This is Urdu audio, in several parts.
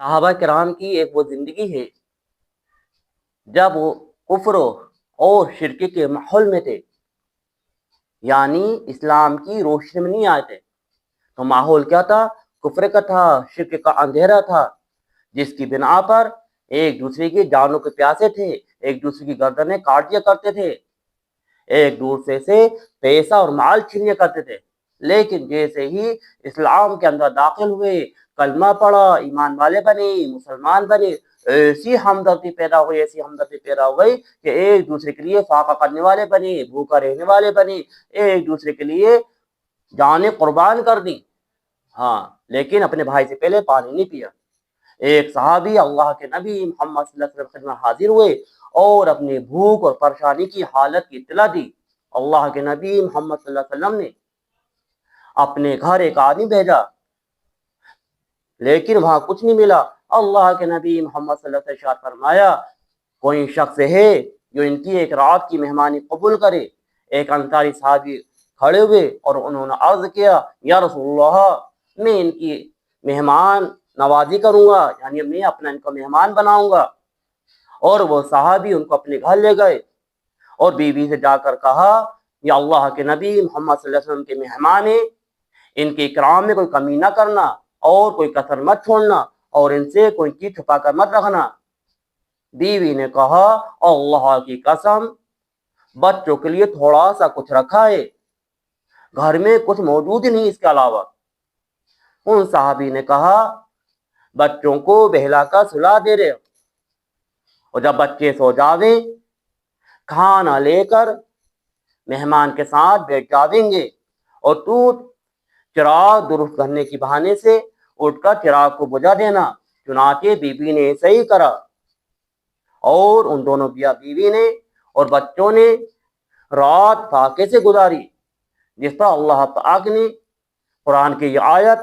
صحابہ کرام کی ایک وہ زندگی ہے جب وہ کفر اور شرک کے ماحول میں تھے، یعنی اسلام کی روشنی میں نہیں آئے تھے۔ تو ماحول کیا تھا؟ کفر کا تھا، شرک کا اندھیرا تھا، جس کی بنا پر ایک دوسرے کی جانوں کے پیاسے تھے، ایک دوسرے کی گردنیں کاٹ دیا کرتے تھے، ایک دوسرے سے پیسہ اور مال چھینیا کرتے تھے۔ لیکن جیسے ہی اسلام کے اندر داخل ہوئے، کلمہ پڑھا، ایمان والے بنے، مسلمان بنے، ایسی ہمدردی پیدا ہوئی، ایسی ہمدردی پیدا ہو گئی کہ ایک دوسرے کے لیے فاقہ کرنے والے بنے، بھوکا رہنے والے بنے، ایک دوسرے کے لیے جانیں قربان کر دی۔ ہاں، لیکن اپنے بھائی سے پہلے پانی نہیں پیا۔ ایک صحابی اللہ کے نبی محمد صلی اللہ علیہ وسلم خدمت حاضر ہوئے اور اپنی بھوک اور پریشانی کی حالت کی اطلاع دی۔ اللہ کے نبی محمد صلی اللہ علیہ وسلم نے اپنے گھر ایک آدمی بھیجا، لیکن وہاں کچھ نہیں ملا۔ اللہ کے نبی محمد صلی اللہ علیہ وسلم نے فرمایا، کوئی شخص ہے جو ان کی ایک رات کی مہمانی قبول کرے۔ ایک انصاری صحابی کھڑے ہوئے اور انہوں نے عرض کیا، یا رسول اللہ، میں ان کی مہمان نوازی کروں گا، یعنی میں اپنا ان کو مہمان بناؤں گا۔ اور وہ صحابی ان کو اپنے گھر لے گئے اور بیوی سے جا کر کہا، یا اللہ کے نبی محمد صلی اللہ علیہ وسلم کے مہمان ہیں، ان کے اکرام میں کوئی کمی نہ کرنا اور کوئی کسر مت چھوڑنا اور ان سے کوئی چیز چھپا کر مت رکھنا۔ بیوی نے کہا، اللہ کی قسم، بچوں کے لیے تھوڑا سا کچھ رکھا ہے، گھر میں کچھ موجود ہی نہیں اس کے علاوہ۔ ان صحابی نے کہا، بچوں کو بہلا کر سلا دے رہے، اور جب بچے سو جاویں کھانا لے کر مہمان کے ساتھ بیٹھ جاویں گے، اور تو چراغ درست کرنے کی بہانے سے اٹھ کر چراغ کو بجھا دینا۔ چنانچہ بیوی نے ایسے ہی کرا، اور ان دونوں بیوی نے اور بچوں نے رات فاقے سے گزاری، جس پر اللہ پاک نے قرآن کی یہ آیت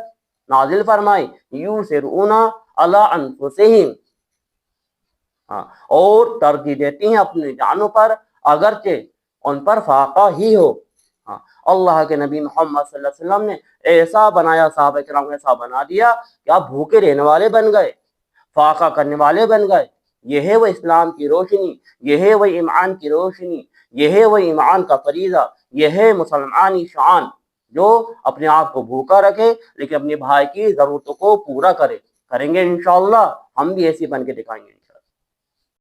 نازل فرمائی، یُؤْثِرُونَ عَلَىٰ أَنفُسِهِمْ، اور ترجیح دیتی ہیں اپنی جانوں پر اگرچہ ان پر فاقہ ہی ہو۔ اللہ کے نبی محمد صلی اللہ علیہ وسلم نے ایسا بنایا، صحابہ کرام نے ایسا بنا دیا کہ آپ بھوکے رہنے والے بن گئے، فاقہ کرنے والے بن گئے۔ یہ ہے وہ اسلام کی روشنی، یہ ہے وہ ایمان کی روشنی، یہ ہے وہ ایمان کا فریضہ، یہ ہے مسلمانی شان، جو اپنے آپ کو بھوکا رکھے لیکن اپنے بھائی کی ضرورتوں کو پورا کریں گے انشاءاللہ ہم بھی ایسی بن کے دکھائیں گے۔